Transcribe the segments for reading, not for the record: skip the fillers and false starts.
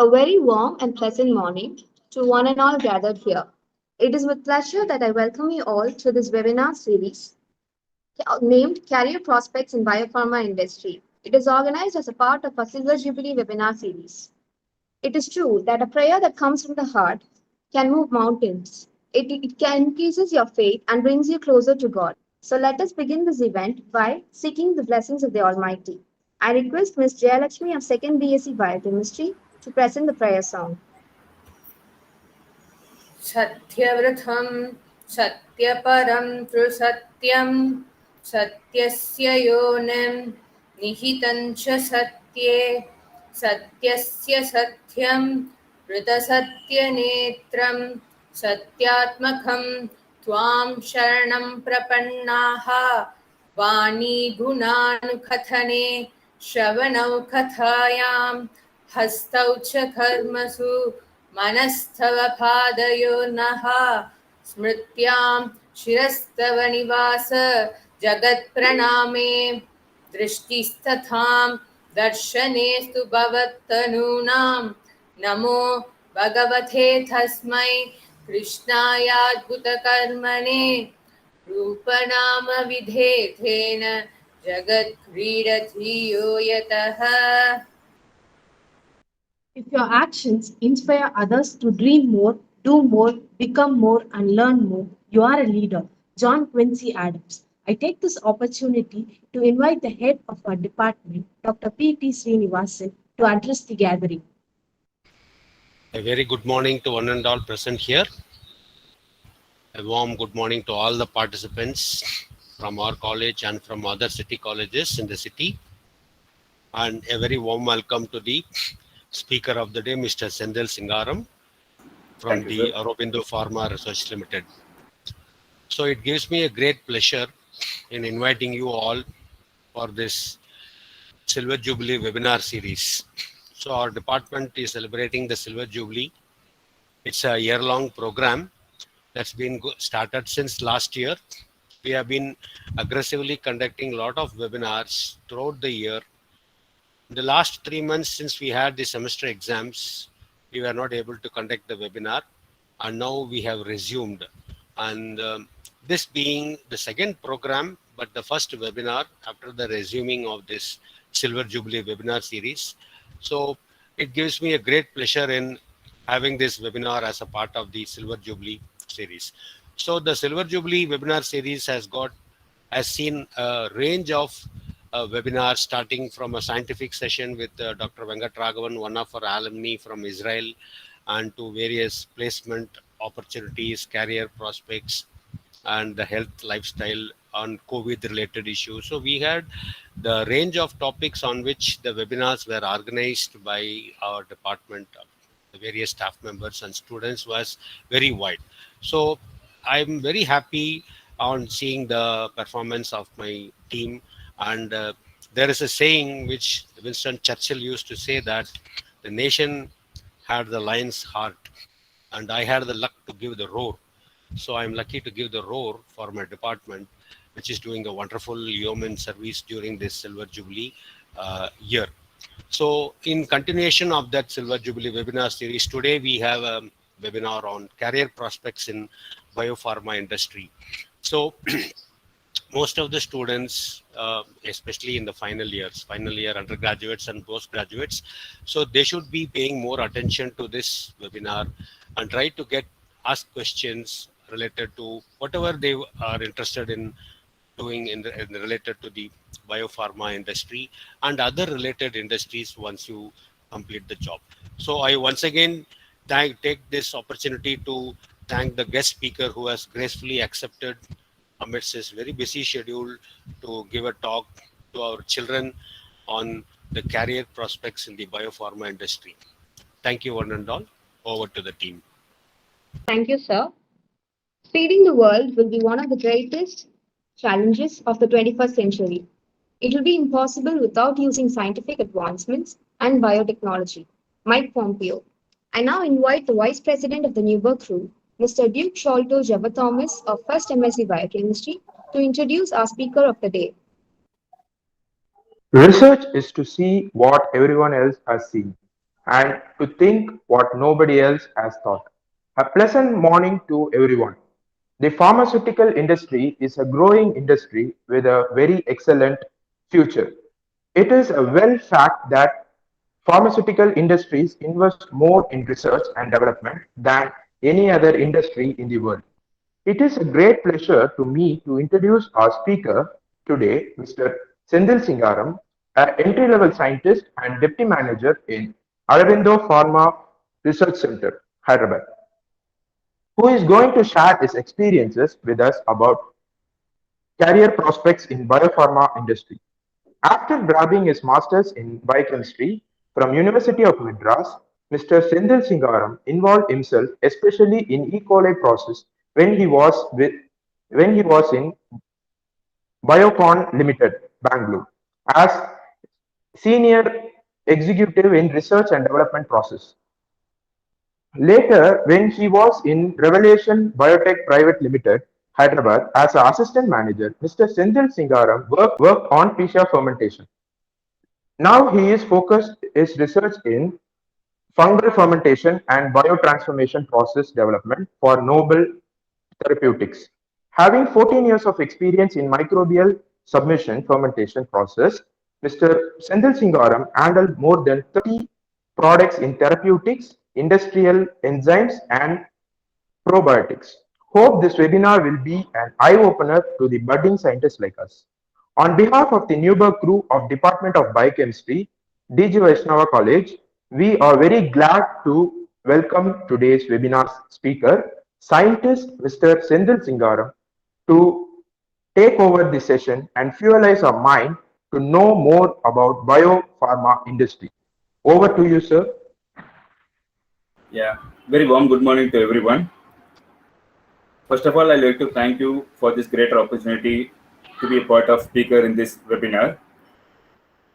A very warm and pleasant morning to one and all gathered here. It is with pleasure that I welcome you all to this webinar series named Career Prospects in Biopharma Industry. It is organized as a part of a Silver Jubilee webinar series. It is true that a prayer that comes from the heart can move mountains. It can increases your faith and brings you closer to God. So let us begin this event by seeking the blessings of the Almighty. I request Ms. Jayalakshmi of 2nd BSc Biochemistry to present the prayer song. सत्यव्रतं सत्यपरं त्रिसत्यं सत्यस्य योनिं निहितं च सत्ये सत्यस्य सत्यं ऋतसत्यनेत्रं सत्यात्मकं त्वां शरणं प्रपन्नाः वाणी गुणानुकथने श्रवणौ कथायां हस्तौ च कर्मसु मनस्तव पादयो नः स्मृत्यां शिरस्तव निवास जगत्प्रणामे दृष्टिस्तथां दर्शनेस्तु भवत्तनूनां नमो भगवते तस्मै कृष्णायाद्भुतकर्मणे रूपनामविधेयेन जगत्क्रीडधियो यतः. If your actions inspire others to dream more, do more, become more, and learn more, you are a leader. John Quincy Adams. I take this opportunity to invite the head of our department, Dr. P.T. Srinivasan, to address the gathering. A very good morning to one and all present here. A warm good morning to all the participants from our college and from other city colleges in the city. And a very warm welcome to the Speaker of the day, Mr. Sendil Singaram from the Aurobindo Pharma Research Limited. So it gives me a great pleasure in inviting you all for this Silver Jubilee webinar series. So our department is celebrating the Silver Jubilee. It's a year-long program that's been started since last year. We have been aggressively conducting a lot of webinars throughout the year. In the last 3 months since we had the semester exams, we were not able to conduct the webinar, and now we have resumed. And this being the second program, but the first webinar after the resuming of this Silver Jubilee webinar series. So it gives me a great pleasure in having this webinar as a part of the Silver Jubilee series. So the Silver Jubilee webinar series has seen a range of webinars, starting from a scientific session with Dr. Venkat Raghavan, one of our alumni from Israel, and to various placement opportunities, career prospects, and the health lifestyle on COVID-related issues. So we had the range of topics on which the webinars were organized by our department, the various staff members and students, was very wide. So I'm very happy on seeing the performance of my team. And there is a saying which Winston Churchill used to say, that the nation had the lion's heart and I had the luck to give the roar. So I'm lucky to give the roar for my department, which is doing a wonderful yeoman service during this Silver Jubilee year. So in continuation of that Silver Jubilee webinar series, today we have a webinar on career prospects in biopharma industry. So most of the students, especially in the final year undergraduates and postgraduates, so they should be paying more attention to this webinar and try to ask questions related to whatever they are interested in doing related to the biopharma industry and other related industries once you complete the job. So I once again take this opportunity to thank the guest speaker who has gracefully accepted amidst his very busy schedule to give a talk to our children on the career prospects in the biopharma industry. Thank you one and all. Over to the team. Thank you, sir. Feeding the world will be one of the greatest challenges of the 21st century. It will be impossible without using scientific advancements and biotechnology. Mike Pompeo. I now invite the Vice President of the Newberg Group, Mr. Duke Sholto Jabba Thomas of 1st MSc Biochemistry, to introduce our speaker of the day. Research is to see what everyone else has seen and to think what nobody else has thought. A pleasant morning to everyone. The pharmaceutical industry is a growing industry with a very excellent future. It is a well fact that pharmaceutical industries invest more in research and development than any other industry in the world. It is a great pleasure to me to introduce our speaker today, Mr. Sendil Singaram, an entry-level scientist and deputy manager in Aravindo Pharma Research Center, Hyderabad, who is going to share his experiences with us about career prospects in biopharma industry. After grabbing his master's in biochemistry from University of Madras, Mr. Sendil Singaram involved himself especially in E. coli process when he was in Biocon Limited, Bangalore, as senior executive in research and development process. Later, when he was in Revelation Biotech Private Limited, Hyderabad, as an assistant manager, Mr. Sendil Singaram worked on Pisha fermentation. Now he is focused his research in fungal fermentation and biotransformation process development for novel therapeutics. Having 14 years of experience in microbial submission fermentation process, Mr. Sendil Singaram handled more than 30 products in therapeutics, industrial enzymes, and probiotics. Hope this webinar will be an eye-opener to the budding scientists like us. On behalf of the Newberg crew of Department of Biochemistry, DG Vaishnava College, we are very glad to welcome today's webinar speaker, scientist Mr. Sendil Singaram, to take over the session and fuelize our mind to know more about biopharma industry. Over to you, sir. Yeah, very warm good morning to everyone. First of all, I'd like to thank you for this great opportunity to be a part of speaker in this webinar.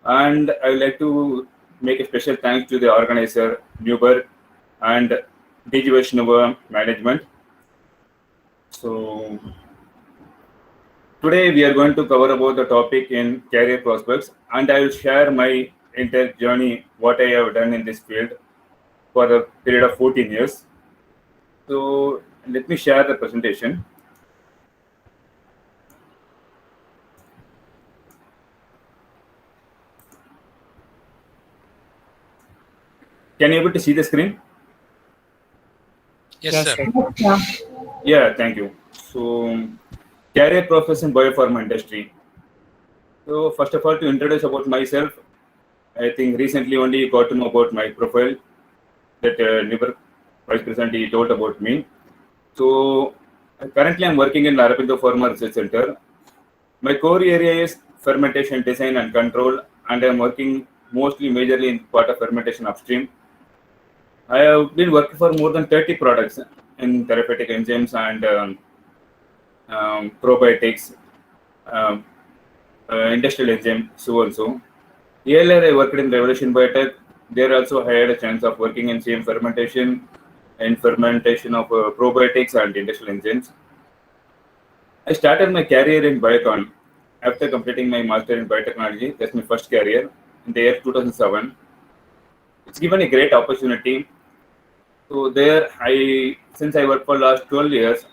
And I would like to make a special thanks to the organizer, Newberg, and DG Vaishnava management. So today we are going to cover about the topic in career prospects, and I will share my entire journey, what I have done in this field for a period of 14 years. So let me share the presentation. Can you able to see the screen? Yes, sir. Yeah, thank you. So career prospects in biopharma industry. So first of all, to introduce about myself, I think recently only got to know about my profile that Newberg Vice President he told about me. So currently I'm working in Aravindo Pharma Research Center. My core area is fermentation design and control, and I'm working mostly majorly in part of fermentation upstream. I have been working for more than 30 products in therapeutic enzymes and probiotics, industrial enzyme, so and so. Earlier, I worked in Revelation Biotech. There also I had a chance of working in same fermentation and fermentation of probiotics and industrial enzymes. I started my career in Biocon after completing my master in biotechnology. That's my first career in the year 2007. It's given a great opportunity. So there, since I worked for last 12 years,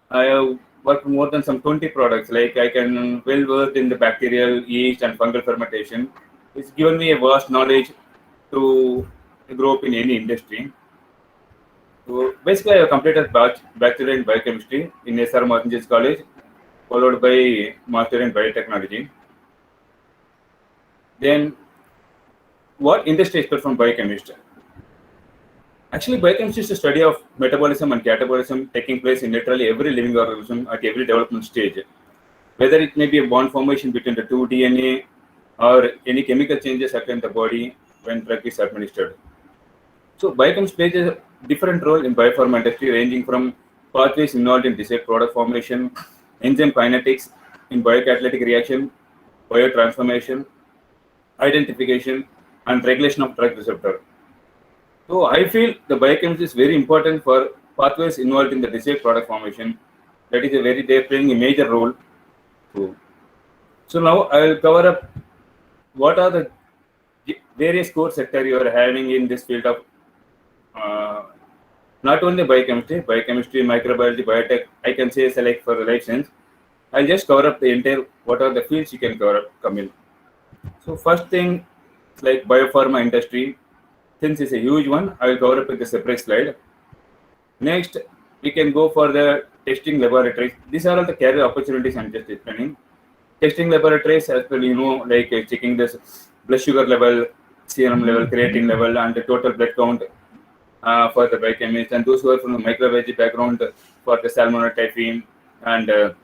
I have worked more than some 20 products. Like I can well versed in the bacterial, yeast, and fungal fermentation. It's given me a vast knowledge to grow up in any industry. So basically, I have completed bachelor in biochemistry in SR Martin College, followed by master in biotechnology. Then, what industry expert from biochemistry? Actually, biochemistry is the study of metabolism and catabolism taking place in literally every living organism at every development stage. Whether it may be a bond formation between the two DNA or any chemical changes occur in the body when drug is administered. So, biochemistry plays a different role in biopharma industry, ranging from pathways involved in desired product formation, enzyme kinetics in biocatalytic reaction, biotransformation, identification, and regulation of drug receptor. So I feel the biochemistry is very important for pathways involved in the desired product formation. That is they're playing a major role too. So now I will cover up what are the various core sector you are having in this field of not only biochemistry, microbiology, biotech, I can say select for the life science. I'll just cover up the entire, what are the fields you can cover up, Kamil. So first thing, like biopharma industry, since it's a huge one, I will cover up with a separate slide. Next, we can go for the testing laboratories. These are all the career opportunities I'm just explaining. Testing laboratories, as well, like checking this blood sugar level, serum level, creatine level, and the total blood count for the biochemists, and those who are from the microbiology background for the salmonella typhi and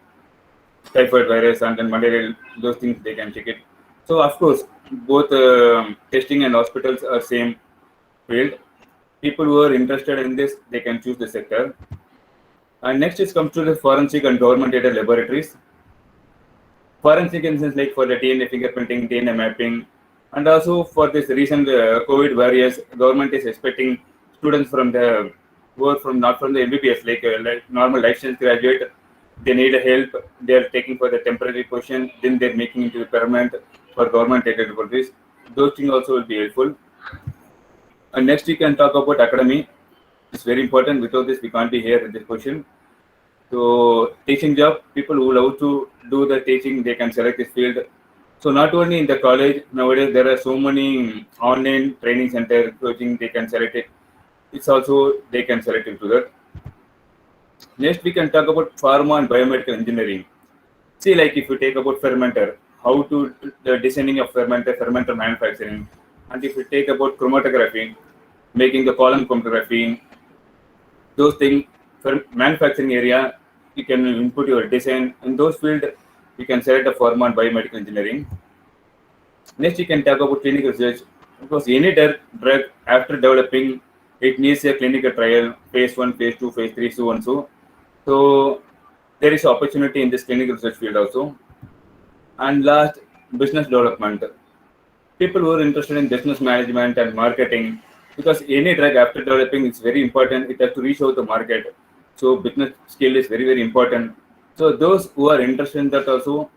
typhoid virus and then malaria, those things they can check it. So of course, both testing and hospitals are same field. People who are interested in this, they can choose the sector. And next is comes to the forensic and government data laboratories. Forensic in sense like for the DNA fingerprinting, DNA mapping, and also for this recent COVID various, government is expecting students from the who are from not from the MBBS, like normal life science graduate, they need help. They are taking for the temporary position, then they're making into the permanent for government data laboratories. Those things also will be helpful. And next we can talk about academy. It's very important. Without this, we can't be here in this question. So teaching job, people who love to do the teaching, they can select this field. So not only in the college, nowadays there are so many online training center coaching, they can select it. It's also, they can select into that. Next, we can talk about pharma and biomedical engineering. See, like if you take about fermenter, how to the designing of fermenter manufacturing. And if you take about chromatography, making the column chromatography, those things for manufacturing area, you can input your design. In those fields, you can select a pharma and biomedical engineering. Next, you can talk about clinical research, because any drug after developing, it needs a clinical trial, phase 1, phase 2, phase 3, so on so. So there is opportunity in this clinical research field also. And last, business development. People who are interested in business management and marketing, because any drug after developing is very important, it has to reach out the market. So business skill is very, very important. So those who are interested in that also,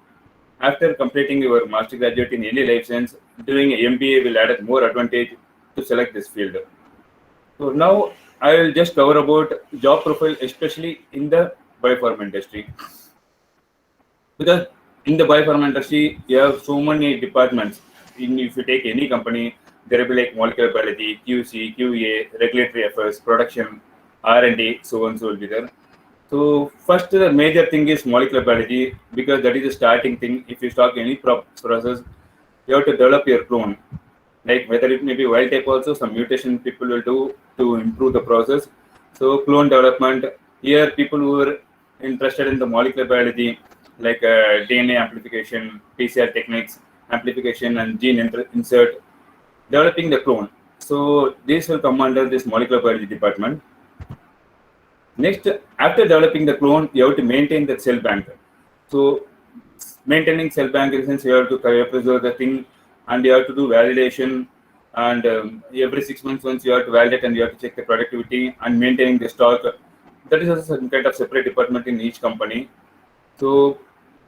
after completing your master graduate in any life science, doing an MBA will add more advantage to select this field. So now I will just cover about job profile, especially in the biopharma industry. Because in the biopharma industry, you have so many departments. If you take any company, there will be like molecular biology, QC, QA, regulatory affairs, production, R&D, so on, so will be there. So first, the major thing is molecular biology, because that is the starting thing. If you start any process, you have to develop your clone. Like whether it may be wild type also, some mutation people will do to improve the process. So clone development, here people who are interested in the molecular biology, like DNA amplification, PCR techniques, amplification and gene insert, developing the clone. So this will come under this molecular biology department. Next, after developing the clone, you have to maintain the cell bank. So maintaining cell bank in the sense you have to preserve the thing, and you have to do validation, and every 6 months once you have to validate and you have to check the productivity and maintaining the stock. That is also some kind of separate department in each company. So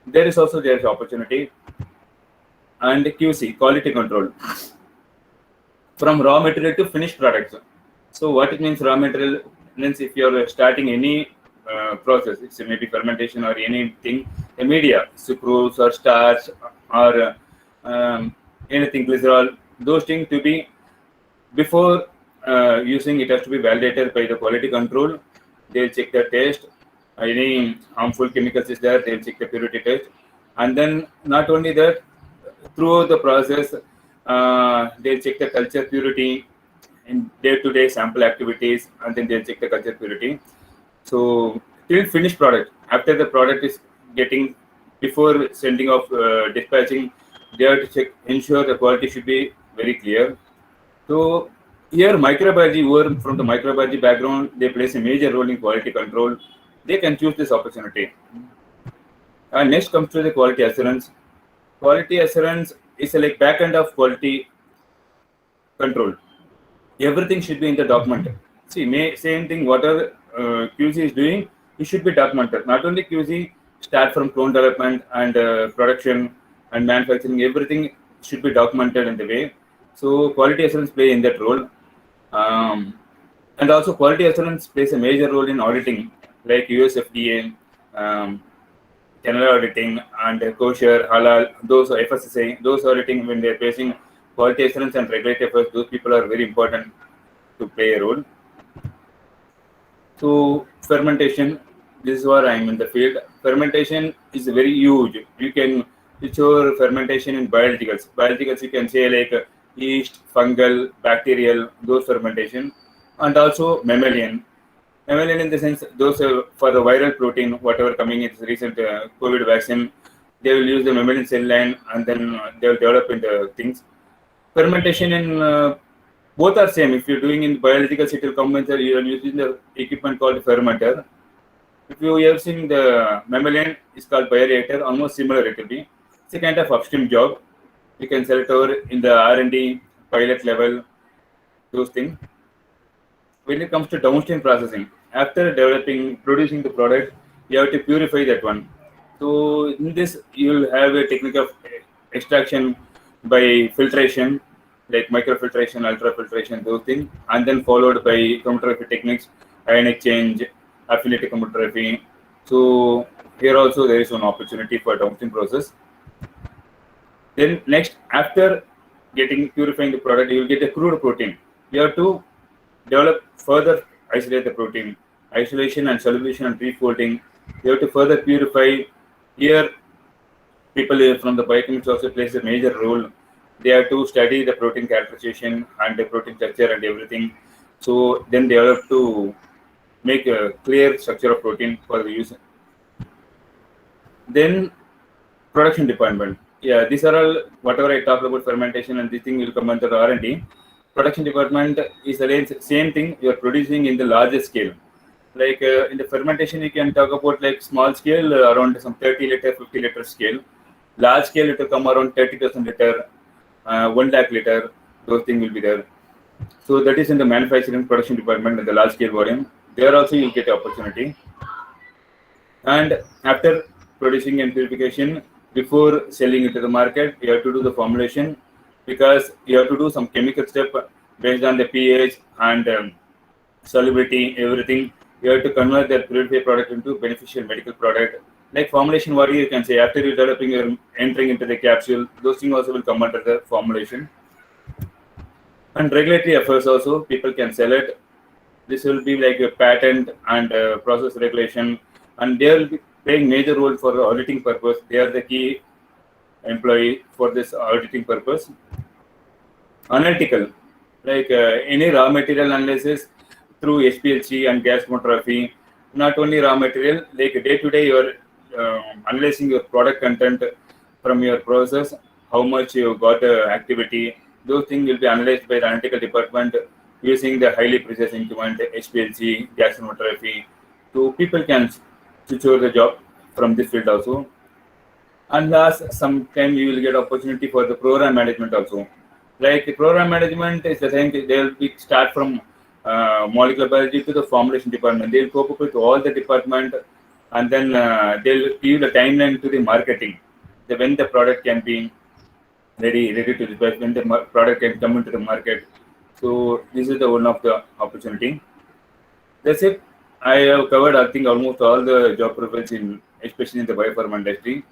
there is opportunity. And QC, quality control, from raw material to finished products. So what it means raw material means if you are starting any process, it's maybe fermentation or anything, a media, sucrose or starch or anything, glycerol, those things to be, before using it has to be validated by the quality control. They'll check the test, any harmful chemicals is there, they'll check the purity test. And then not only that, throughout the process, they'll check the culture purity in day-to-day sample activities, and then they'll check the culture purity. So till finished product, after the product is getting, before sending off dispatching, they have to check, ensure the quality should be very clear. So here microbiology, who are from the microbiology background, they plays a major role in quality control. They can choose this opportunity. And next comes to the quality assurance. Quality assurance is a like back end of quality control. Everything should be in the document. See, same thing, whatever QC is doing, it should be documented. Not only QC, start from clone development and production and manufacturing, everything should be documented in the way. So quality assurance play in that role. And also quality assurance plays a major role in auditing, like US FDA, Canada auditing, and kosher, halal, those FSSA, those auditing when they're facing quality assurance and regulatory affairs, those people are very important to play a role. So fermentation, this is where I'm in the field. Fermentation is very huge. You can feature fermentation in biologicals. Biologicals you can say like yeast, fungal, bacterial, those fermentation, and also mammalian. Mammalian in the sense those for the viral protein, whatever coming in recent COVID vaccine, they will use the mammalian cell line and then they will develop into things. Fermentation in both are same. If you're doing in biological, it will come with you are using the equipment called fermenter. If you have seen the mammalian, it's called bioreactor, almost similar it will be. It's a kind of upstream job. You can sell it over in the R&D pilot level, those things. When it comes to downstream processing, after developing, producing the product, you have to purify that one. So in this, you will have a technique of extraction by filtration, like microfiltration, ultrafiltration, those things, and then followed by chromatography techniques, ion exchange, affiliated chromatography. So here also there is one opportunity for downstream process. Then next, after purifying the product, you will get a crude protein. You have to develop further, isolate the protein, isolation and solution and refolding. You have to further purify. Here, people from the biochemists also plays a major role. They have to study the protein characterization and the protein structure and everything. So then they have to make a clear structure of protein for the user. Then production department. Yeah, these are all whatever I talked about fermentation and this thing will come under R&D. Production department is the same thing you are producing in the larger scale. Like in the fermentation, you can talk about like small scale around some 30 liter, 50 liter scale. Large scale it will come around 30,000 liter, 1 lakh liter. Those things will be there. So that is in the manufacturing production department in the large scale volume. There also you get opportunity. And after producing and purification, before selling it to the market, you have to do the formulation because you have to do some chemical step based on the pH and solubility, everything. You have to convert that purified product into beneficial medical product. Like formulation, what you can say after you're developing, you're entering into the capsule, those things also will come under the formulation. And regulatory affairs also, people can sell it. This will be like a patent and process regulation, and they will be playing major role for the auditing purpose. They are the key employee for this auditing purpose. Analytical, like any raw material analysis through SPLC and gas chromatography. Not only raw material, like day to day, you are analyzing your product content from your process, how much you got activity. Those things will be analyzed by the analytical department using the highly precise instrument, HPLC, gas chromatography. So people can switch over the job from this field also. And last, sometime you will get opportunity for the program management also. Like the program management is the thing, they will be start from molecular biology to the formulation department. They will cope up with all the department, and then they'll give the timeline to the marketing, when the product can be ready to dispatch, when the product can come into the market. So this is the one of the opportunity. That's it. I have covered, I think, almost all the job profiles especially in the biopharma industry.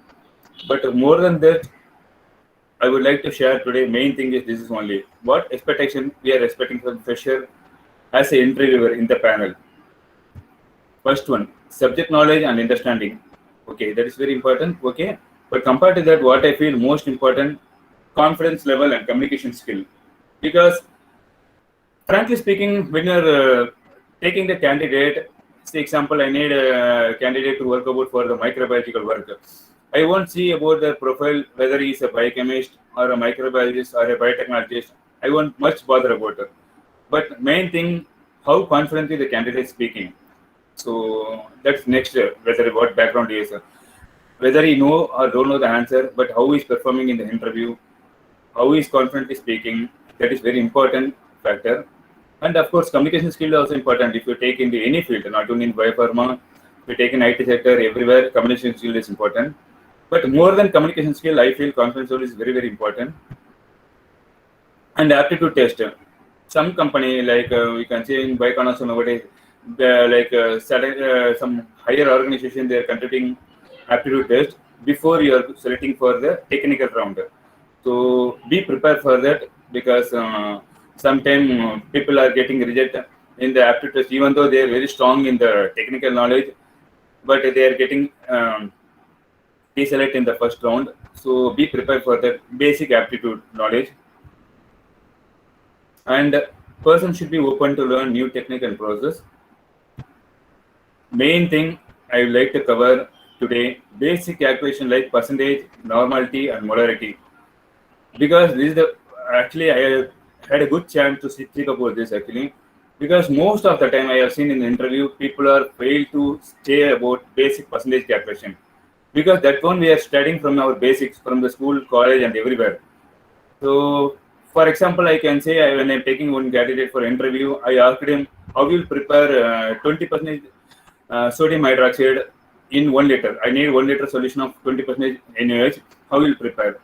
But more than that, I would like to share today. Main thing is this is only what expectation we are expecting from fresher as an interviewer in the panel. First one, subject knowledge and understanding. Okay, that is very important. Okay, but compared to that, what I feel most important, confidence level and communication skill. Because frankly speaking, when you're taking the candidate, say example, I need a candidate to work about for the microbiological work. I won't see about their profile, whether he's a biochemist or a microbiologist or a biotechnologist. I won't much bother about it. But main thing, how confidently the candidate is speaking. So that's next, whether what background he is, whether he know or don't know the answer, but how he's performing in the interview, how he's confidently speaking, that is very important factor. And of course, communication skill is also important. If you take into any field, not only in biopharma, if you take in IT sector, everywhere, communication skill is important. But more than communication skill, I feel confidence level is very, very important. And aptitude test. Some company like we can say in Bicon also nowadays, some higher organization they are conducting aptitude test before you are selecting for the technical round. So be prepared for that because sometimes people are getting rejected in the aptitude test even though they are very strong in the technical knowledge, but they are getting deselect in the first round. So be prepared for that basic aptitude knowledge. And person should be open to learn new technical process. Main thing I would like to cover today, basic calculation like percentage, normality and molarity. Because this is the actually I had a good chance to speak about this actually. Because most of the time I have seen in the interview, people are failed to say about basic percentage calculation. Because that one we are studying from our basics from the school, college and everywhere. So for example, I can say when I'm taking one candidate for interview, I asked him how will prepare 20% sodium hydroxide in 1 liter. I need 1 liter solution of 20% NaOH. How will prepare?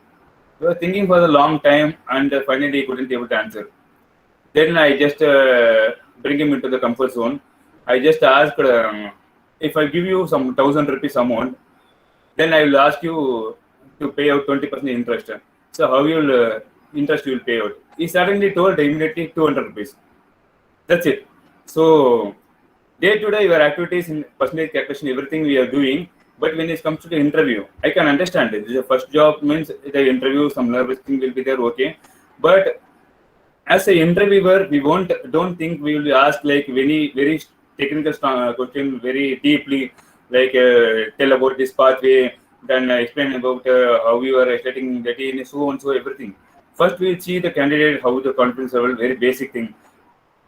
So I was thinking for a long time and finally he couldn't able to answer. Then I just bring him into the comfort zone. I just asked if I give you some 1,000 rupees amount, then I will ask you to pay out 20% interest. So how will interest you will pay out? He suddenly told immediately 200 rupees. That's it. So day to day your activities in percentage calculation, everything we are doing. But when it comes to the interview, I can understand it. The first job means the interview, some nervous thing will be there, okay. But as an interviewer, we don't think we will ask like very technical question very deeply, like tell about this pathway, then explain about how you are setting that in so and so everything. First, we will see the candidate how the confidence level, very basic thing,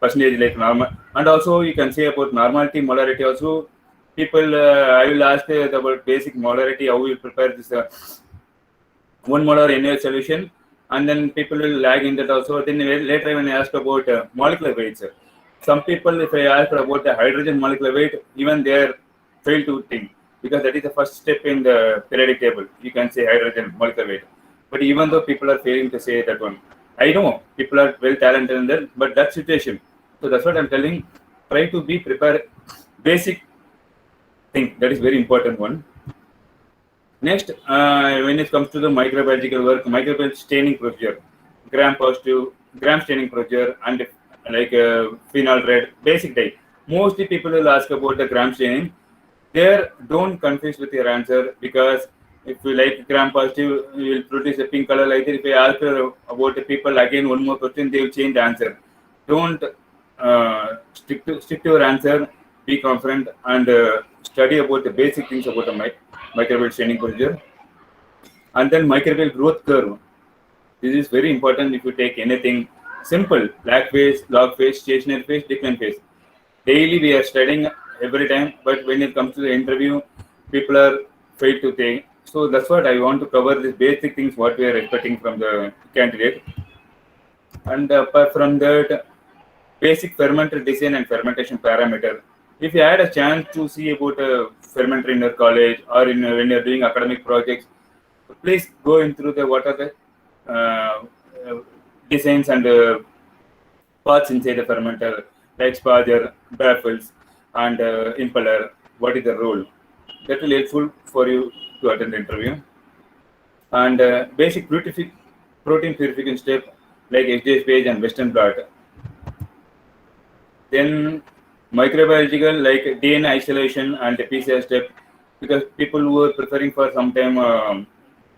percentage like normal, and also you can say about normality, molarity. Also, people I will ask about basic molarity, how we will prepare this 1 molar NaOH solution. And then people will lag in that also. Then later when I ask about molecular weights, some people if I ask about the hydrogen molecular weight, even they are fail to think because that is the first step in the periodic table. You can say hydrogen molecular weight, but even though people are failing to say that one, I know people are well talented in that, but that situation. So that's what I'm telling. Try to be prepared. Basic thing that is very important one. Next, when it comes to the microbiological work, microbial staining procedure, gram positive, gram staining procedure, and like phenol red, basic type. Mostly people will ask about the gram staining. There, don't confuse with your answer because if you like gram positive, you will produce a pink color like that. If I ask about the people again one more question, they will change the answer. Don't stick to your answer. Be confident and study about the basic things about the microbial staining procedure. And then microbial growth curve. This is very important if you take anything simple, lag phase, log phase, stationary phase, decline phase. Daily we are studying every time, but when it comes to the interview, people are failed to take. So that's what I want to cover, these basic things what we are expecting from the candidate. And apart from that, basic fermenter design and fermentation parameter. If you had a chance to see about a fermenter in your college or in when you're doing academic projects, please go in through the what are the designs and parts inside the fermenter, like sparger, baffles, and impeller. What is the role? That will helpful for you to attend the interview. And basic protein purification step like HDS page and Western blot. Then microbiological like DNA isolation and the PCR step, because people who are preferring for some time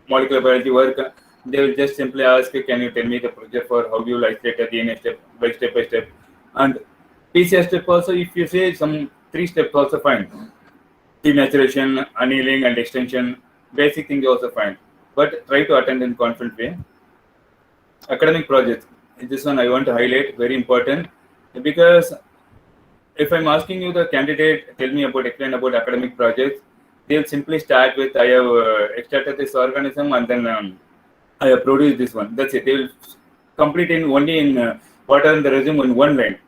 molecular biology work, they will just simply ask, can you tell me the procedure for how you will isolate a DNA step by step. And PCR step also, if you say some 3 steps also fine. Denaturation, annealing and extension, basic things also fine. But try to attend in confident way. Academic projects, this one I want to highlight, very important, because if I'm asking you the candidate, explain about academic projects, they'll simply start with, I have extracted this organism and then I have produced this one. That's it. They will complete only in what are in the resume in one line.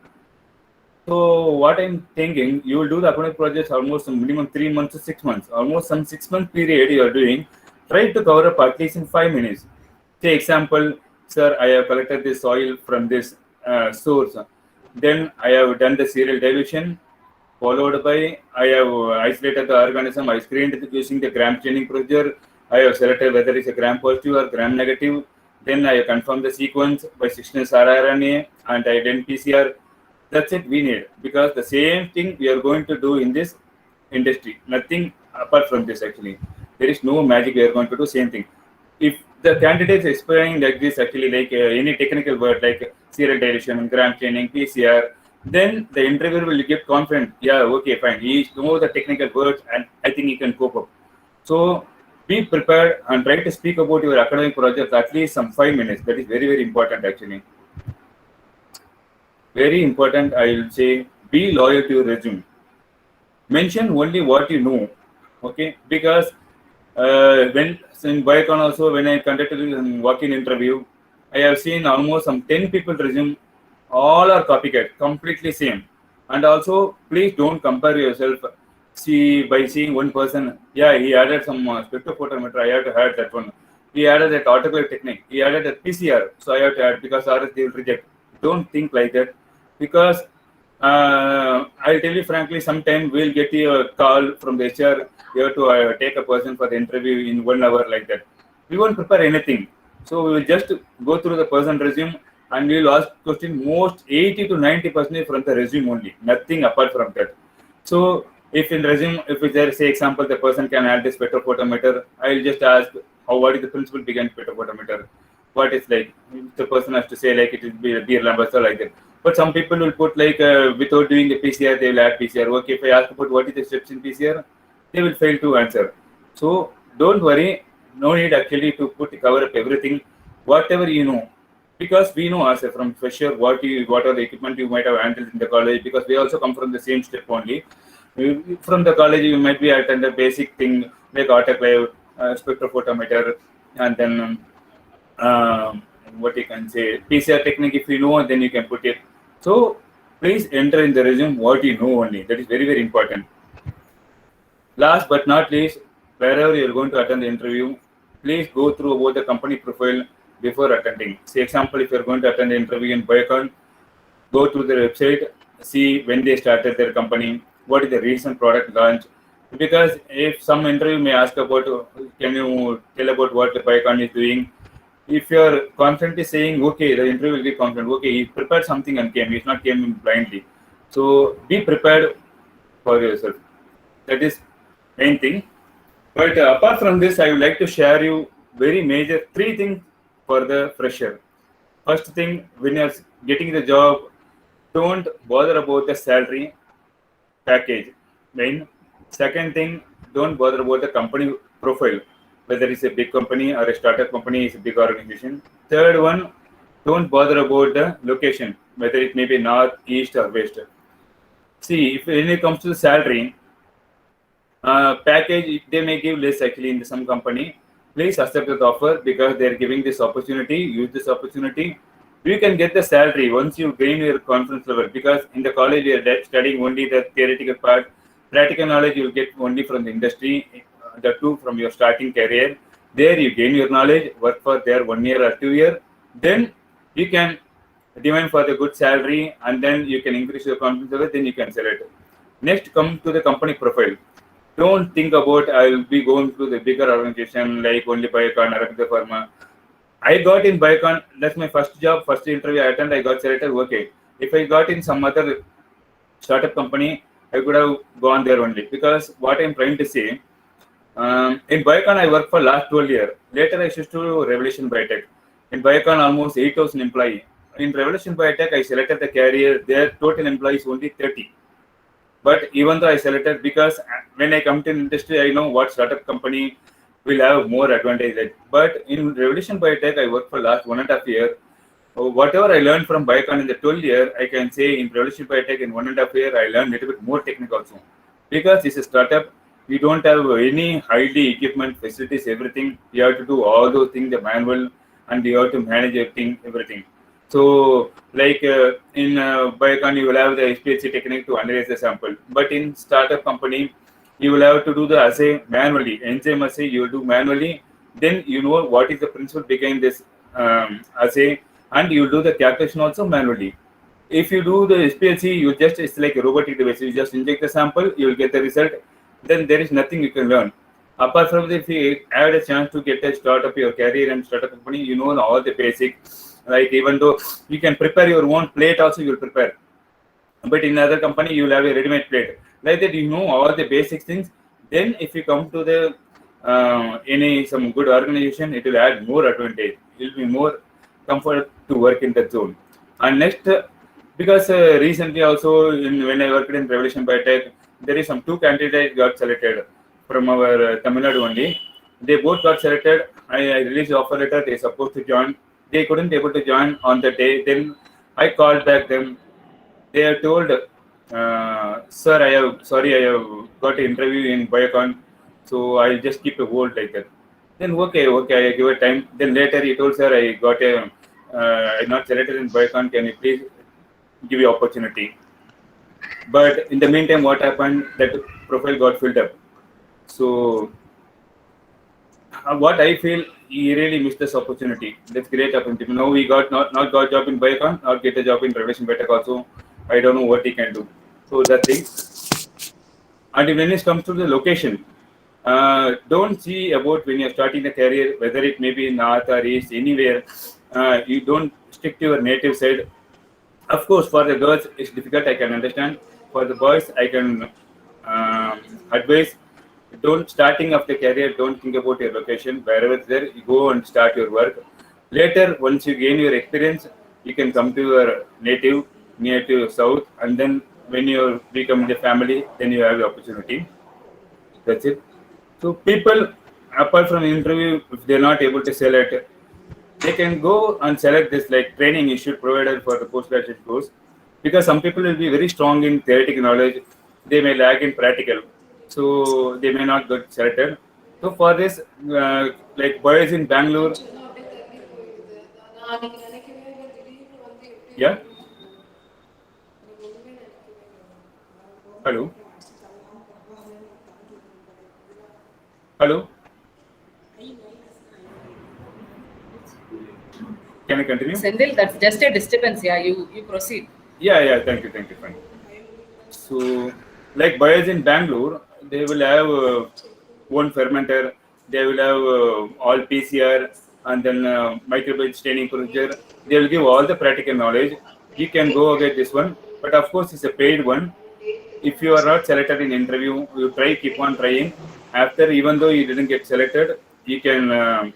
So what I'm thinking, you will do the academic projects almost minimum 3 months to 6 months, almost some 6 month period you are doing. Try to cover up at least in 5 minutes. Say example, sir, I have collected the soil from this source. Then I have done the serial dilution, followed by I have isolated the organism. I screened it using the gram chaining procedure. I have selected whether it's a gram positive or gram negative. Then I confirm the sequence by 16S rRNA and I done PCR. That's it we need, because the same thing we are going to do in this industry. Nothing apart from this actually. There is no magic. We are going to do same thing. If the candidates explaining like this actually, like any technical word like serial dilution, gram chaining, PCR, then the interviewer will get confident. Yeah, okay, fine. He knows the technical words and I think he can cope up. So be prepared and try to speak about your academic project at least some 5 minutes. That is very, very important actually. Very important, I will say, be loyal to your resume. Mention only what you know, okay? Because when in Biocon also, when I conducted a walk-in interview, I have seen almost some 10 people resume, all are copycat, completely same. And also, please don't compare yourself. See, by seeing one person, yeah, he added some spectrophotometer, I have to add that one. He added that autoclave technique, he added a PCR, so I have to add, because others they will reject. Don't think like that, because I'll tell you frankly, sometime we'll get a call from the HR, you have to take a person for the interview in 1 hour like that. We won't prepare anything. So we will just go through the person resume and we will ask question most 80 to 90% from the resume only, nothing apart from that. So if in resume, if there say example, the person can add this spectrophotometer, I will just ask what is the principle behind spectrophotometer? What is like, the person has to say like it will be a beer numbers or like that. But some people will put like without doing the PCR, they will add PCR. Okay, if I ask about what is the steps in PCR, they will fail to answer. So don't worry, no need actually to cover up everything, whatever you know, because we know as from fresher what are the equipment you might have handled in the college, because we also come from the same step only. From the college, you might be attended basic thing like autoclave, spectrophotometer, and then what you can say PCR technique. If you know, then you can put it. So please enter in the resume what you know only. That is very, very important. Last but not least, wherever you are going to attend the interview, please go through about the company profile before attending. Say example, if you are going to attend the interview in Biocon, go to their website, see when they started their company, what is the recent product launch. Because if some interview may ask about, can you tell about what the Biocon is doing? If you are confidently saying, okay, the interview will be confident, okay, he prepared something and came, he's not came blindly. So be prepared for yourself. That is main thing. But apart from this, I would like to share you very major 3 things for the fresher. First thing, when you're getting the job, don't bother about the salary package. Then, second thing, don't bother about the company profile, whether it's a big company or a startup company, it's a big organization. Third one, don't bother about the location, whether it may be north, east, or west. See, if when it comes to the salary package, they may give less actually in some company. Please accept the offer because they're giving this opportunity. Use this opportunity. You can get the salary once you gain your confidence level, because in the college you are studying only the theoretical part. Practical knowledge you will get only from the industry, the 2 from your starting career. There you gain your knowledge, work for there 1 year or 2 years. Then you can demand for the good salary and then you can increase your confidence level, then you can sell it. Next, come to the company profile. Don't think about I will be going to the bigger organization like only Biocon, Arabika Pharma. I got in Biocon, that's my first job, first interview I attended, I got selected, okay. If I got in some other startup company, I could have gone there only. Because what I'm trying to say, in Biocon I worked for last 12 years. Later I switched to Revolution Biotech. In Biocon almost 8,000 employees. In Revolution Biotech I selected the career, their total employees only 30. But even though I selected, because when I come to industry, I know what startup company will have more advantage. But in Revolution Biotech, I worked for last 1.5 years. Whatever I learned from Biocon in the 12 year, I can say in Revolution Biotech in 1.5 years, I learned a little bit more technical also. Because it's a startup, we don't have any highly equipment, facilities, everything. You have to do all those things, the manual, and you have to manage everything. So, like in Biocon, you will have the HPLC technique to analyze the sample. But in startup company, you will have to do the assay manually. Enzyme assay, you will do manually. Then you know what is the principle behind this assay, and you do the calculation also manually. If you do the SPLC, it's like a robotic device. You just inject the sample, you will get the result. Then there is nothing you can learn. Apart from if you had a chance to get a start up your career and start a company, you know all the basic. Like even though you can prepare your own plate, also you will prepare. But in another company, you will have a ready-made plate. Like that, you know all the basic things. Then if you come to the some good organization, it will add more advantage. It will be more comfort to work in that zone. And next, because recently also when I worked in Revolution Biotech, there is some two candidates got selected from our Tamil Nadu only. They both got selected. I released the offer letter. They supposed to join. They couldn't able to join on the day. Then I called back them. They are told, sir, I have got an interview in Biocon, so I'll just keep a hold like that. Then okay, I give it time. Then later he told, sir, I got I'm not selected in Biocon. Can you please give me opportunity? But in the meantime, what happened? That profile got filled up. So what I feel, he really missed this opportunity. That's great opportunity. Now we got not got job in Biocon, not get a job in Revolution Biotech also. I don't know what he can do. So that thing. And when it comes to the location, don't see about when you're starting the career, whether it may be in north or east, anywhere. You don't stick to your native side. Of course, for the girls, it's difficult. I can understand. For the boys, I can advise. Don't starting of the career. Don't think about your location. Wherever it's there, you go and start your work. Later, once you gain your experience, you can come to your native, near to south, and then when you become the family, then you have the opportunity. That's it. So people, apart from interview, if they're not able to select, they can go and select this like training you should provide for the postgraduate course, because some people will be very strong in theoretical knowledge, they may lag in practical, so they may not get selected. So for this, like boys in Bangalore, yeah. Hello. Hello. Can I continue? Sendil, that's just a disturbance. Yeah, you proceed. Yeah. Thank you. Fine. So, like boys in Bangalore, they will have one fermenter. They will have all PCR and then microbial staining procedure. They will give all the practical knowledge. You can go get this one, but of course it's a paid one. If you are not selected in interview, you keep on trying. After, even though you didn't get selected, you can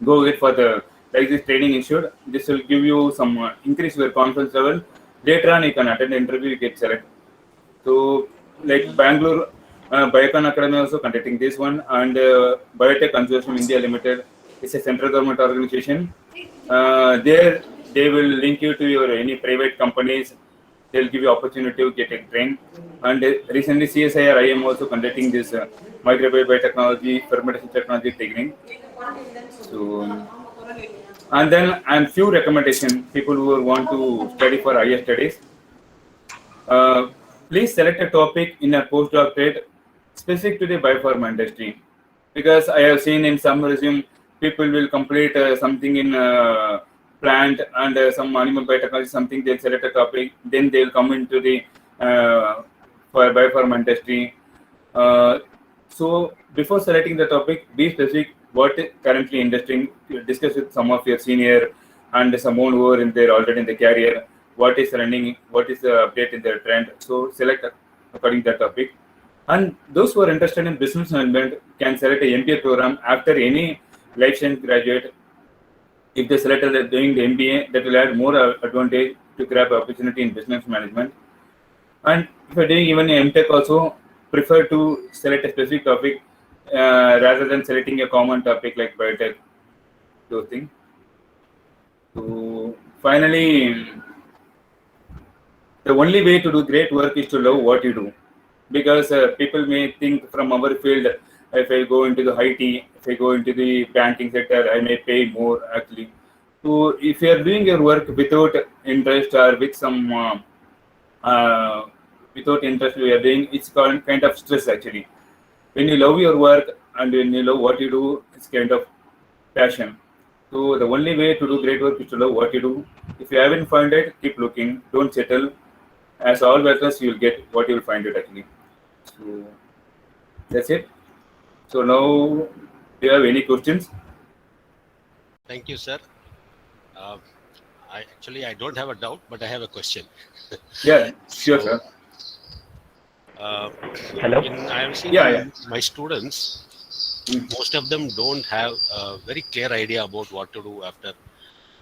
go get for the like this training issued. This will give you some increase your confidence level. Later on, you can attend the interview, you get selected. So, like Bangalore, Biocon Academy also conducting this one, and Biotech Consortium India Limited is a central government organization. There, they will link you to your any private companies. They'll give you opportunity to get a train. And recently, CSIR I am also conducting this microbial biotechnology, fermentation technology training. So, and then few recommendation people who want to study for higher studies. Please select a topic in a postdoctorate specific to the biopharma industry, because I have seen in some resume people will complete something in plant and some animal biotechnology, something they'll select a topic, then they'll come into the for biopharma industry. So before selecting the topic, be specific what is currently interesting. Discuss with some of your senior and someone who are in there already in the career. What is running? What is the update in the trend? So select according to that topic. And those who are interested in business management can select a MBA program after any life science graduate. If they selected doing the MBA, that will add more advantage to grab opportunity in business management. And if you're doing even a MTech also, prefer to select a specific topic rather than selecting a common topic like biotech, those things. So finally, the only way to do great work is to love what you do, because people may think from our field, if I go into the IT, if I go into the banking sector, I may pay more actually. So if you are doing your work without interest or with some without interest we are doing, it's called kind of stress actually. When you love your work and when you love what you do, it's kind of passion. So the only way to do great work is to love what you do. If you haven't found it, keep looking. Don't settle. As all workers, you will get what you will find it actually. So that's it. So now, do you have any questions? Thank you, sir. I don't have a doubt, but I have a question. Yeah, sure, So, sir. Hello? I am seeing Yeah. my students, Mm. most of them don't have a very clear idea about what to do after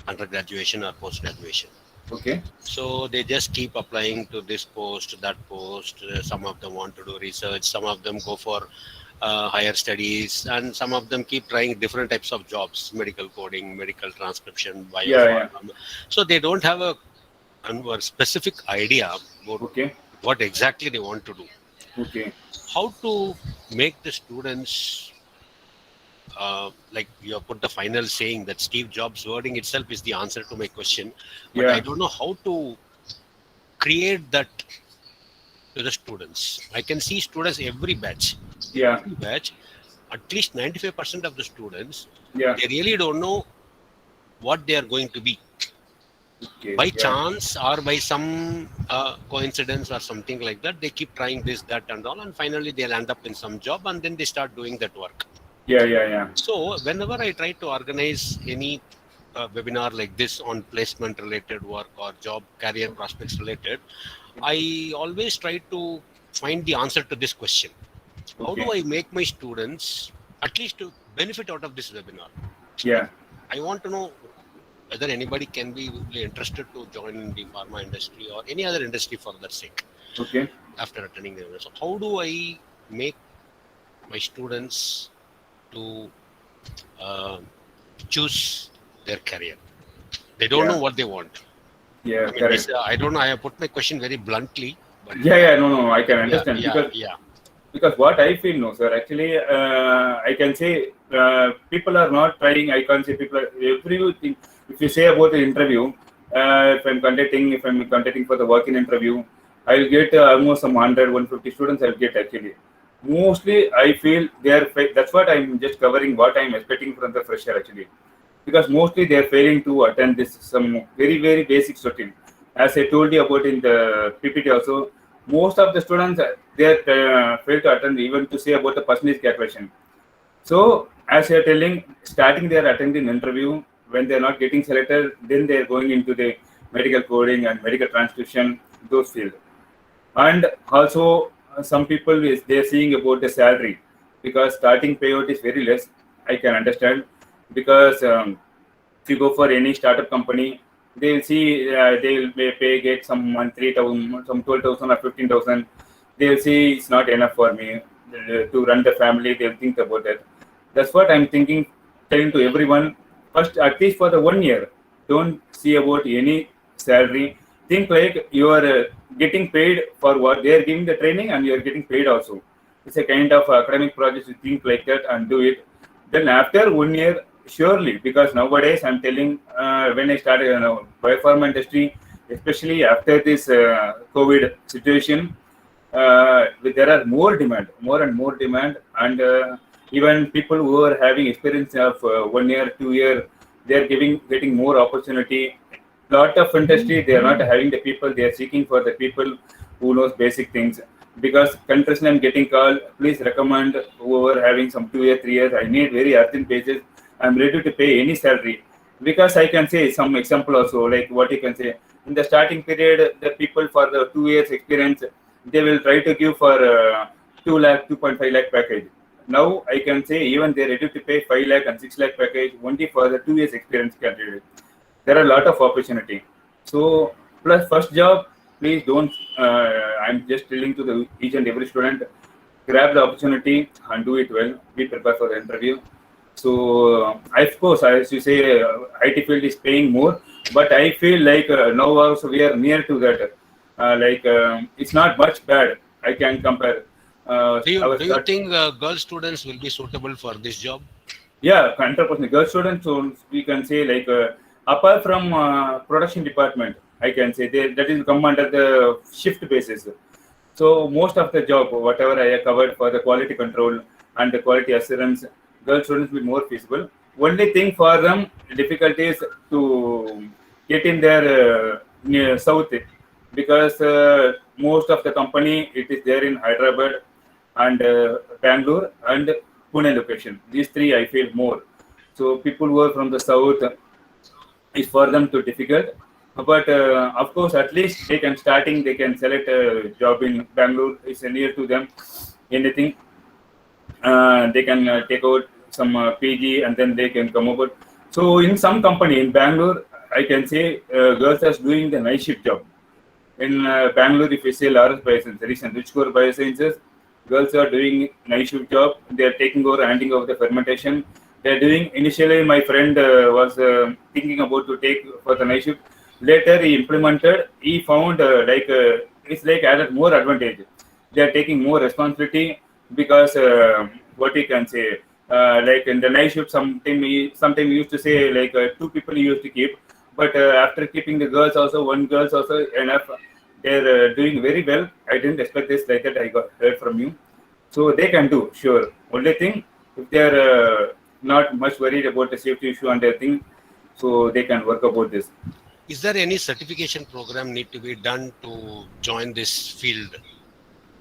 undergraduation or post-graduation. Okay. So they just keep applying to this post, that post. Some of them want to do research, some of them go for higher studies, and some of them keep trying different types of jobs, medical coding, medical transcription, Yeah. biopharm. So they don't have a specific idea about Okay. what exactly they want to do. Okay. How to make the students, like you have put the final saying that Steve Jobs' wording itself is the answer to my question, but Yeah. I don't know how to create that to the students. I can see students every batch. Yeah. Every batch, at least 95% of the students, Yeah. they really don't know what they are going to be. Okay. By Yeah. chance or by some coincidence or something like that, they keep trying this, that, and all, and finally they'll end up in some job, and then they start doing that work. Yeah. So whenever I try to organize any webinar like this on placement related work or job career prospects related, I always try to find the answer to this question. How do Okay. I make my students at least to benefit out of this webinar? Yeah. I want to know whether anybody can be really interested to join the pharma industry or any other industry for that sake Okay. after attending the webinar. So how do I make my students to choose their career? They don't Yeah. know what they want. Yeah. I mean, Correct. I don't know. I have put my question very bluntly, but Yeah. No. I can understand yeah. because what I feel, no, sir. Actually, I can say people are not trying. I can't say people are everything. If you say about the interview, if I'm conducting for the work in interview, I'll get almost some 100, 150 students. I'll get actually. Mostly, I feel they are. That's what I'm just covering. What I'm expecting from the fresher actually, because mostly they are failing to attend this some very basic routine. As I told you about in the PPT also, most of the students they fail to attend even to say about the percentage calculation. So as you're telling, starting they are attending interview, when they're not getting selected, then they're going into the medical coding and medical transcription, those field. And also some people is they're seeing about the salary because starting payout is very less. I can understand because if you go for any startup company, they'll see they'll get some month 3,000, some 12,000 or 15,000. They'll see it's not enough for me to run the family. They'll think about that. That's what I'm thinking, telling to everyone. First, at least for the 1 year, don't see about any salary. Think like you are getting paid for what they are giving the training, and you are getting paid also. It's a kind of academic project. You think like that and do it. Then after 1 year, surely, because nowadays I'm telling when I started biopharma industry, especially after this COVID situation, there are more and more demand, and even people who are having experience of 1 year, 2 year, they are getting more opportunity. Lot of industry they are not having the people, they are seeking for the people who knows basic things. Because continuously I'm getting call, please recommend whoever having some 2 year, 3 years. I need very urgent basis. I'm ready to pay any salary. Because I can say some example also, like what you can say in the starting period, the people for the 2 years experience, they will try to give for 2 lakh, 2.5 lakh package. Now I can say even they're ready to pay 5 lakh and 6 lakh package only for the 2 years experience candidate. There are a lot of opportunity. So plus first job, please don't. I'm just telling to the each and every student, grab the opportunity and do it well. Be prepared for the interview. So of course, as you say, IT field is paying more, but I feel like now also we are near to that. It's not much bad. I can compare. Do you Our think girl students will be suitable for this job? Yeah, 100%. Girl students, so we can say like apart from production department, I can say that is come under the shift basis. So most of the job, whatever I have covered for the quality control and the quality assurance, girl students will be more feasible. only thing for them difficult is to get in their near south, because most of the company it is there in Hyderabad and Bangalore and Pune location. These three I feel more. So people who are from the south, is for them too difficult. But of course, at least they can starting. They can select a job in Bangalore. It's near to them. Anything they can take out some PG and then they can come over. So in some company in Bangalore, I can say girls are doing the night shift job. In Bangalore, if you say Laurus Biosciences and Rich Core Biosciences, girls are doing night shift job. They are taking over, handing over the fermentation. They are doing. Initially, my friend was thinking about to take for the night shift. Later, he implemented. He found it's like added more advantage. They are taking more responsibility because what you can say, like in the night shift, sometimes we used to say like two people you used to keep, but after keeping the girls also, one girls also enough. They're doing very well. I didn't expect this like that. I got heard from you, so they can do sure. Only thing, if they're not much worried about the safety issue and their thing, so they can work about this. Is there any certification program need to be done to join this field?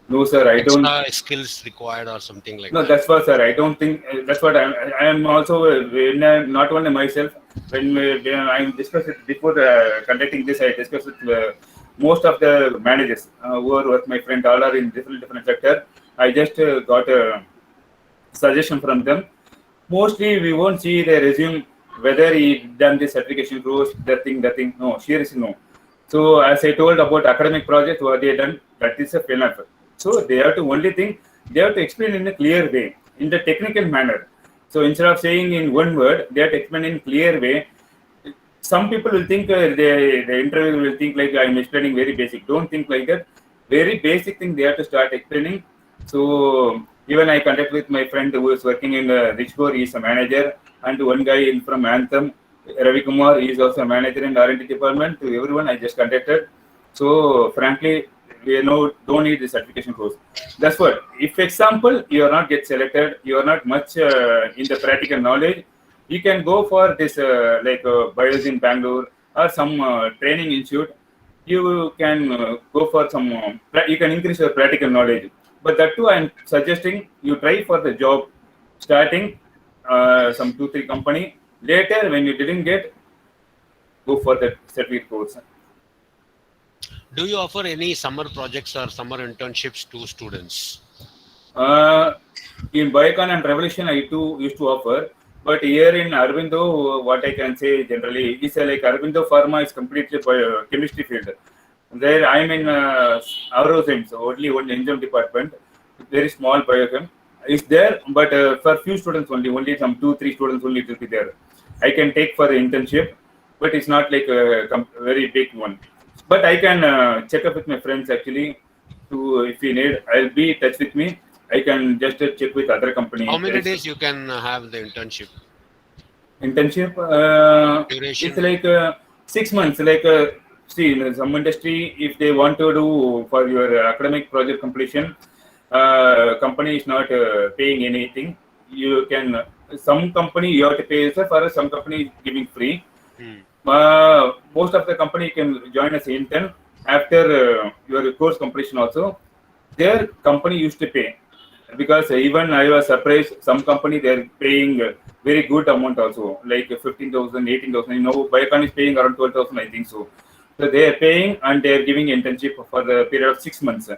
No, sir, I don't. Extra skills required or something like No, that? that's what, sir. I don't think that's what I am also when not only myself. When I discussed it before conducting this, I discussed with most of the managers who are with my friend. All are in different sector. I just got a suggestion from them. Mostly, we won't see the resume whether he done this certification course, that thing. No, seriously, no. So as I told about academic project, what they done, that is a enough. So they have to only thing, they have to explain in a clear way, in the technical manner. So instead of saying in one word, they have to explain in clear way. Some people will think the interviewer will think like I'm explaining very basic. Don't think like that. Very basic thing they have to start explaining. So even I contact with my friend who is working in Richcore, he is a manager, and one guy in from Anthem, Ravi Kumar, he is also a manager in R&D department. To everyone, I just contacted. So frankly, we don't need the certification course. That's what. If example you are not get selected, you are not much in the practical knowledge, you can go for this like Bios in Bangalore or some training institute. You can go for some. You can increase your practical knowledge. But that too, I am suggesting you try for the job, starting some 2-3 company. Later, when you didn't get, go for the certificate course. Do you offer any summer projects or summer internships to students? In Biocon and Revolution, I too used to offer. But here in Aurobindo, what I can say generally is like Aurobindo Pharma is completely chemistry field. There I am in Aurozymes, only one enzyme department, very small biochem is there, but for few students only some 2-3 students only will be there. I can take for the internship, but it's not like a very big one. But I can check up with my friends actually. To if you need, I'll be in touch with me. I can just check with other companies. How many days you can have the internship? Internship? Duration? It's like 6 months. Like see, in some industry, if they want to do for your academic project completion, company is not paying anything. You can some company you have to pay yourself, or some company is giving free. Most of the company can join as intern after your course completion also. Their company used to pay, because even I was surprised, some company they are paying very good amount also, like 15,000, 18,000. Biocon is paying around 12,000, I think so. So they are paying and they are giving internship for the period of 6 months.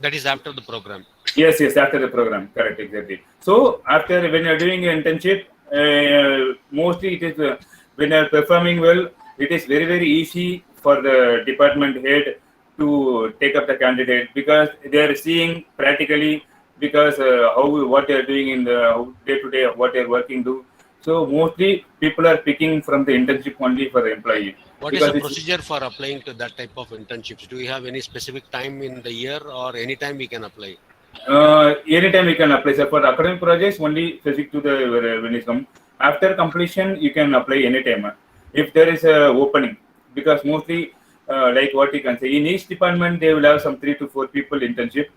That is after the program. Yes, after the program, correct, exactly. So after when you are doing internship, mostly it is when you are performing well, it is very easy for the department head to take up the candidate, because they are seeing practically, because what they are doing in the day to day, what they are working do. So mostly people are picking from the internship only for the employee. What is the procedure for applying to that type of internships? Do you have any specific time in the year, or any time we can apply? Anytime we can apply, sir. For academic projects, only specific to the when it comes. After completion, you can apply anytime if there is a opening, because mostly like what you can say, in each department they will have some 3 to 4 people internship.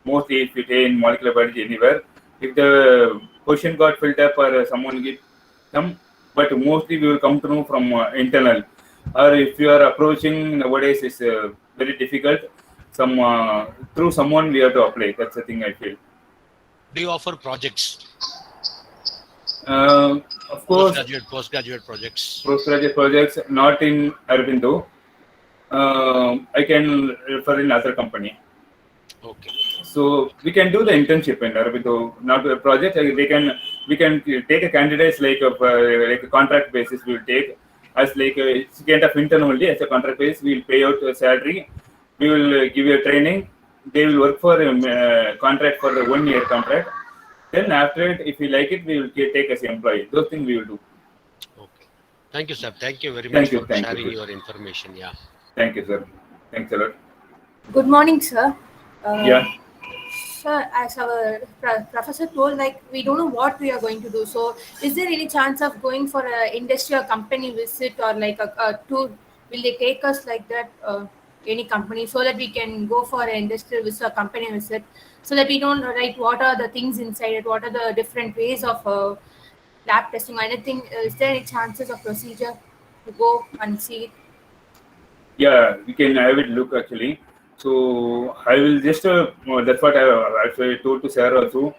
Mostly if you take in molecular biology anywhere, if the question got filled up or someone get come, but mostly we will come to know from internal. Or if you are approaching nowadays is very difficult. Some through someone we have to apply. That's the thing I feel. Do you offer projects, Of course, postgraduate projects? postgraduate projects not in Aurobindo. I can refer in other company. Okay. So we can do the internship in Aurobindo, not a project. We can take a candidates like a contract basis. We will take as like it's kind of intern only as a contract basis. We will pay out a salary. We will give you a training. They will work for a contract for the 1 year contract. Then after it, if we like it, we will take as an employee. Those things we will do. Okay. Thank you, sir. Thank you very Thank much you, for thank you, sharing sir. your information. Yeah. Thank you, sir. Thanks a lot. Good morning, sir. Yeah. Sir, as our professor told, like we don't know what we are going to do. So, is there any chance of going for a industry or company visit or like a tour? Will they take us like that? Any company so that we can go for an industrial visit or company visit, so that we don't know like what are the things inside it, what are the different ways of lab testing or anything. Is there any chances of procedure to go and see it? Yeah, we can have it look actually. So I will just that's what I actually told to Sarah also.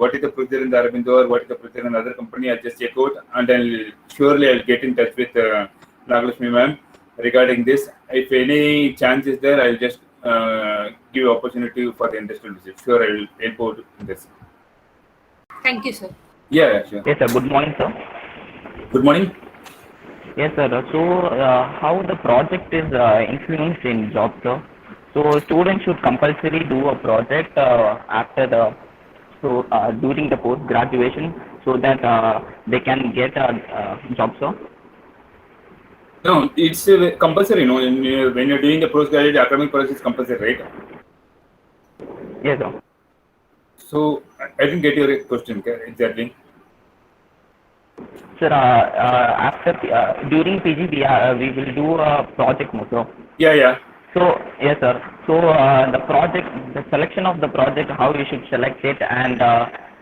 What is the procedure in the Aurobindo or what is the procedure in another company? I'll just check out and I'll get in touch with Nagalakshmi ma'am regarding this. If any chance is there, I'll just give opportunity for the industrial visit. Sure, I will help out in this. Thank you, sir. Yeah, sure. Yes, sir. Good morning, sir. Good morning. Yes, sir. So, how the project is influenced in job, sir? So, students should compulsory do a project after during the post graduation, so that they can get a job, sir. No, it's compulsory. No, when you're doing the postgraduate academic process, it's compulsory, right? Yes, sir. So I didn't get your question exactly. Sir, after during PG, we will do a project, sir. Yeah. So, yes, sir. So, the selection of the project, how you should select it, and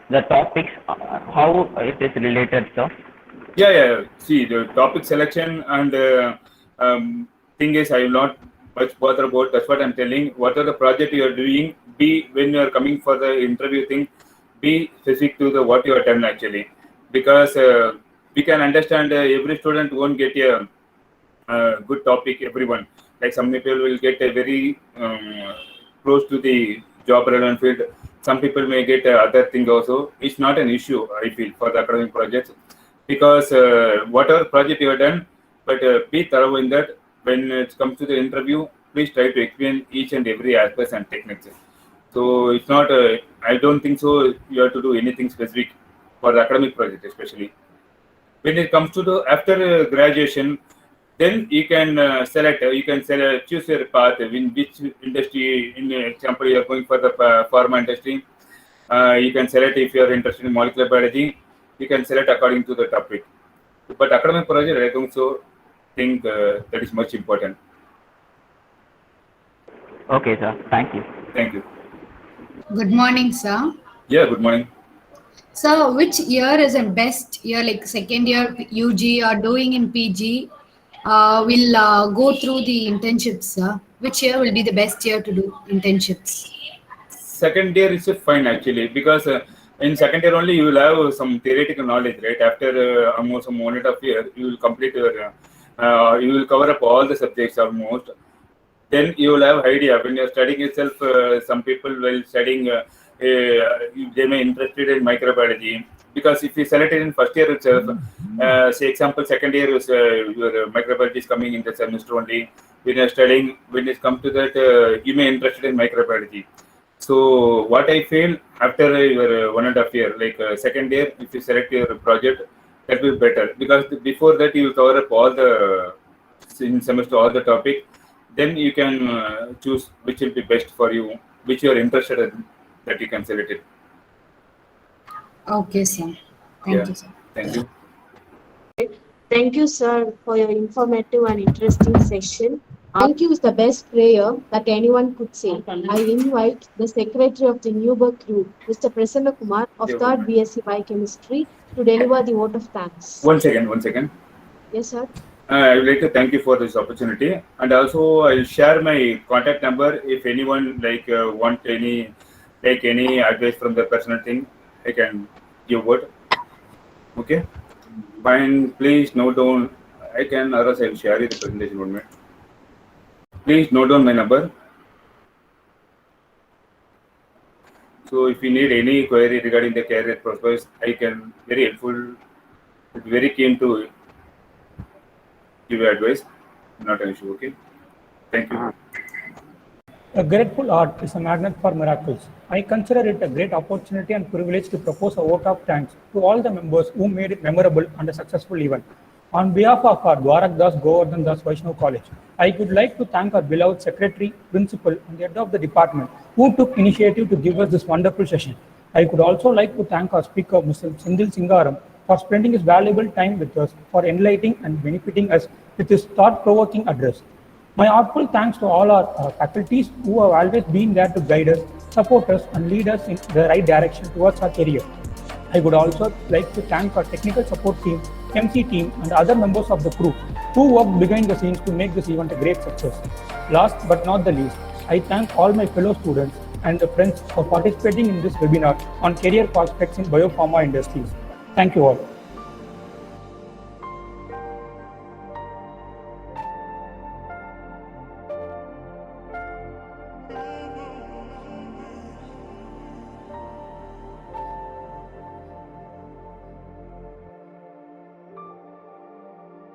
the topics, how it is related, sir. Yeah. See, the topic selection and thing is, I will not much bother about. That's what I'm telling. What are the project you are doing? Be when you are coming for the interview thing, be specific to the what you are done actually, because we can understand every student won't get a good topic. Everyone, like some people will get a very close to the job relevant field. Some people may get other thing also. It's not an issue, I feel, for the academic projects, because whatever project you have done, but be thorough in that. When it comes to the interview, please try to explain each and every aspect and techniques. So it's not. I don't think so. You have to do anything specific for the academic project, especially when it comes to the after graduation. Then you can select. You can choose your path in which industry. In example, you are going for the pharma industry. You can select if you are interested in molecular biology. You can select according to the topic. But academic project, I don't think that is much important. Okay, sir. Thank you. Thank you. Good morning, sir. Yeah, good morning. So, which year is the best year, like second year UG or doing in PG? Will go through the internships, sir. Which year will be the best year to do internships? Second year is fine actually, because in second year only you will have some theoretical knowledge, right? After almost 1.5 years, you will complete your, you will cover up all the subjects almost. Then you will have idea when you are studying itself. Some people will studying, they may interested in microbiology, because if you select it in first year itself, say example second year is your microbiology is coming in the semester only. When you are studying, when it comes to that, you may interested in microbiology. So what I feel, after your 1.5 year, like second year, if you select your project, that will be better, because before that you will cover up all the in semester all the topic. Then you can choose which will be best for you, which you are interested in, that you can select it. Okay, sir. Thank you, sir. Thank you. Thank you, sir, for your informative and interesting session. Thank you is the best prayer that anyone could say. I invite the Secretary of the Newberg Group, Mr. Prasanna Kumar of Yeah, 3rd BSc Biochemistry, to deliver the vote of thanks. One second. Yes, sir. I would like to thank you for this opportunity, and also I'll share my contact number if anyone want any advice from the personal thing. I can give word. Okay. Fine. Please note down. I can, or else I'll share you the presentation. 1 minute. Please note down my number. So if you need any query regarding the career prospects, I can very helpful, very keen to give you advice. Not an issue. Okay. Thank you. A grateful heart is a magnet for miracles. I consider it a great opportunity and privilege to propose a vote of thanks to all the members who made it memorable and a successful event. On behalf of our Dwarak Das Govardhan Das Vaishnav College, I would like to thank our beloved secretary, principal, and the head of the department who took initiative to give us this wonderful session. I would also like to thank our speaker, Mr. Sindil Singaram, for spending his valuable time with us, for enlightening and benefiting us with his thought-provoking address. My heartfelt thanks to all our faculties who have always been there to guide us, support us, and lead us in the right direction towards our career. I would also like to thank our technical support team, MC team, and other members of the crew who worked behind the scenes to make this event a great success. Last but not the least, I thank all my fellow students and the friends for participating in this webinar on career prospects in biopharma industries. Thank you all.